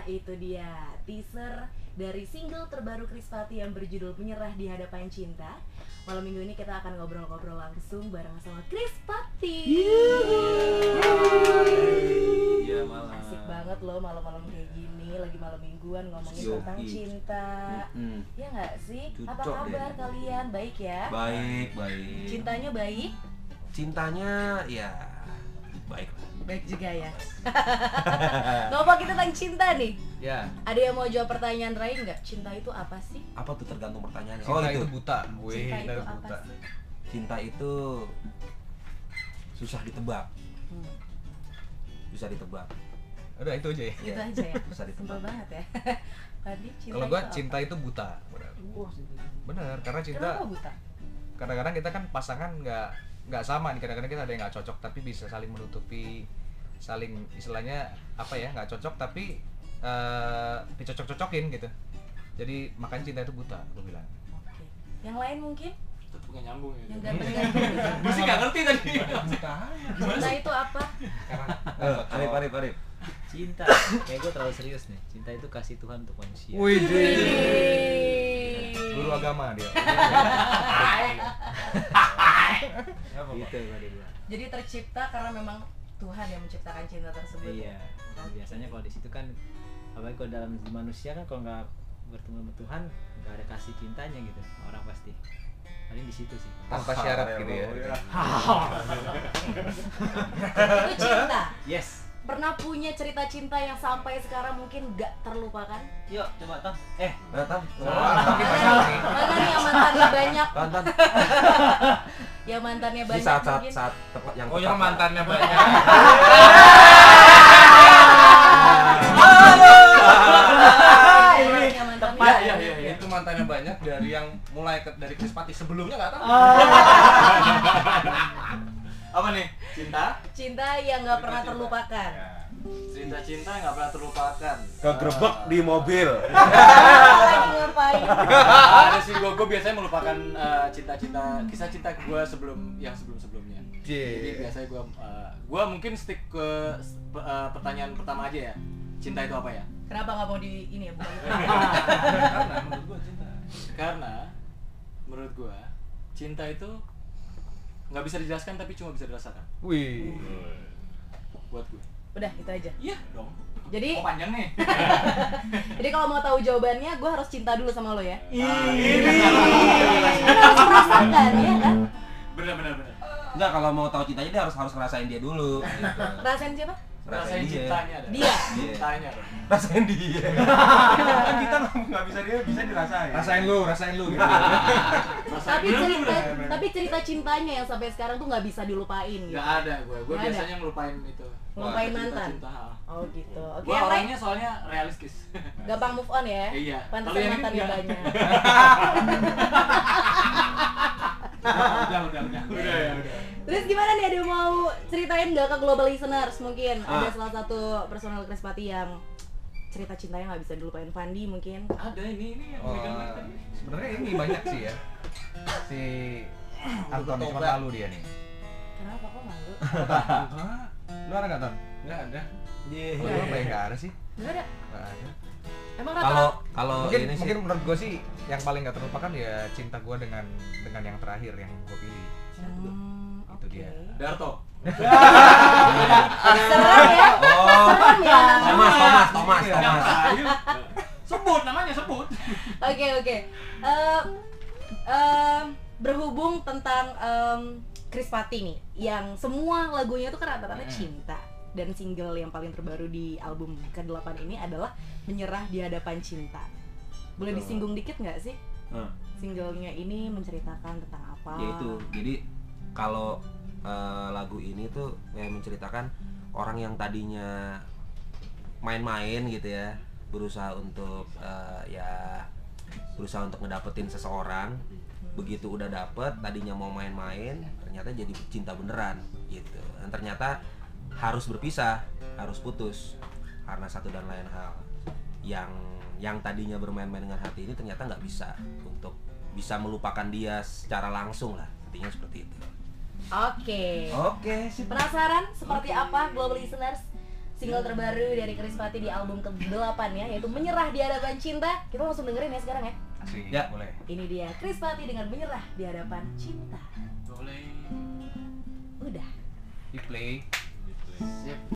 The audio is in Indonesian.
itu dia teaser dari single terbaru Krispati yang berjudul Menyerah di Hadapan Cinta. Malam minggu ini kita akan ngobrol-ngobrol langsung bareng sama Krispati. Iya malam. Asik banget loh malam-malam kayak gini, lagi malam mingguan ngomongin tentang cinta. Ya nggak sih? Apa kabar kalian? Baik ya? Baik. Cintanya baik? Cintanya ya baik. Baik juga ya. Ngomongin tentang cinta nih. Ya. Ada yang mau jawab pertanyaan Rai nggak? Cinta itu apa sih? Apa tuh tergantung pertanyaannya? Cinta itu buta. Cinta itu apa sih? Cinta itu susah ditebak. Susah ditebak. Udah itu aja ya. Itu aja ya. Susah ditebak. Simpel banget ya. Tadi cinta. Kalau gua itu cinta apa? itu buta. Benar, karena cinta Kenapa buta? kadang-kadang kita kan pasangan nggak sama nih, kadang-kadang kita ada yang nggak cocok tapi bisa saling menutupi, saling istilahnya apa ya, nggak cocok tapi dicocok-cocokin gitu. Jadi makanya cinta itu buta, gue bilang. Oke. Yang lain mungkin? Tetep nggak nyambung ya. Yang ganteng-ganteng gitu. Gue sih nggak ngerti tadi. Cinta itu apa? Arif. Cinta, kayak gue terlalu serius nih. Cinta itu kasih Tuhan untuk manusia. Wih, guru agama dia. Gitu gue bilang. Jadi tercipta karena memang Tuhan yang menciptakan cinta tersebut. Iya. Biasanya kalau di situ kan, apalagi kalau dalam manusia kan kalau nggak bertemu sama Tuhan, nggak ada kasih cintanya gitu. Orang pasti. Paling di situ sih. Tanpa syarat gitu ya. Itu cinta. Yes. Pernah punya cerita cinta yang sampai sekarang mungkin gak terlupakan? Yuk coba Tom. Datang. Mana nih yang mantannya banyak? Tonton. Yang mantannya Ini banyak saat mungkin? tepat yang Oh yang tepat. mantannya banyak. Yang mantannya Iya banyak. iya itu mantannya banyak dari yang mulai dari Krispati sebelumnya nggak tahu. Apa nih? Cinta? Cinta yang gak pernah terlupakan. Cinta nggak pernah terlupakan. Kegerebek di mobil. Lagi ngapain? Ada sih gue biasanya melupakan kisah cinta gue sebelumnya. Jadi biasanya gue mungkin stick ke pertanyaan pertama aja ya. Cinta itu apa ya? Kenapa gak mau di ini ya? Bukan. Karena menurut gue cinta itu nggak bisa dijelaskan tapi cuma bisa dirasakan. Wih. Buat gue. Udah, itu aja. Iya dong. Jadi, Oh panjang nih. jadi kalau mau tahu jawabannya, gue harus cinta dulu sama lo ya. Ini. Kan harus merasakan, ya kan? Bener. Enggak, kalau mau tahu cintanya dia harus ngerasain dia dulu gitu. Rasain siapa? Rasain cintanya ada. Dia. Cintanya ada. Rasain dia. Kan kita nggak bisa dirasain. Rasain lu gitu. Tapi cerita cintanya yang sampai sekarang tuh nggak bisa dilupain. Gitu. Nggak ada gue Nggak ada. biasanya ngelupain itu. Ngelupain Cerita mantan? Cinta. Oh gitu. Oke, Gue yang lain orangnya soalnya realistis. gampang move on ya. Iya. Pantesan Kalau yang ini mantannya enggak. banyak. Udah. Terus gimana nih, ada yang mau ceritain nggak ke global listeners mungkin? Ada salah satu personel Krispati yang cerita cintanya nggak bisa dilupain. Fandi mungkin. Ada ini yang megang mic tadi. Sebenarnya ini banyak sih ya. Si Anton cuma malu dia nih. Kenapa kok malu? Lu ada nggak, Ton? Nggak ada. Kalau lu apa ya, nggak ada sih? Nggak ada. Nggak ada. Emang Kalau Mungkin ini sih mungkin menurut gue sih yang paling nggak terlupakan ya cinta gue dengan yang terakhir yang gue pilih. Itu oke. dia. Darto. Serem ya? Serem ya? Thomas. Sebut namanya sebut. Oke. Berhubung tentang Krispati nih, yang semua lagunya tuh kan rata-rata cinta. Dan single yang paling terbaru di album ke-8 ini adalah Menyerah di Hadapan Cinta. Boleh disinggung dikit nggak sih? Singlenya ini menceritakan tentang apa? Ya itu. Jadi kalau lagu ini tuh kayak menceritakan orang yang tadinya main-main gitu ya, berusaha untuk berusaha untuk ngedapetin seseorang. Begitu udah dapet, tadinya mau main-main, ternyata jadi cinta beneran gitu. Dan ternyata harus berpisah, harus putus karena satu dan lain hal. Yang tadinya bermain-main dengan hati ini ternyata nggak bisa untuk bisa melupakan dia secara langsung lah, intinya seperti itu. Oke. Oke, sip. Penasaran seperti apa global listeners single terbaru dari Krispati di album ke-8 ya, yaitu Menyerah di Hadapan Cinta. Kita langsung dengerin ya sekarang ya. Asik, Ya. boleh. Ini dia Krispati dengan Menyerah di Hadapan Cinta. Boleh. Udah. Di play. Sip.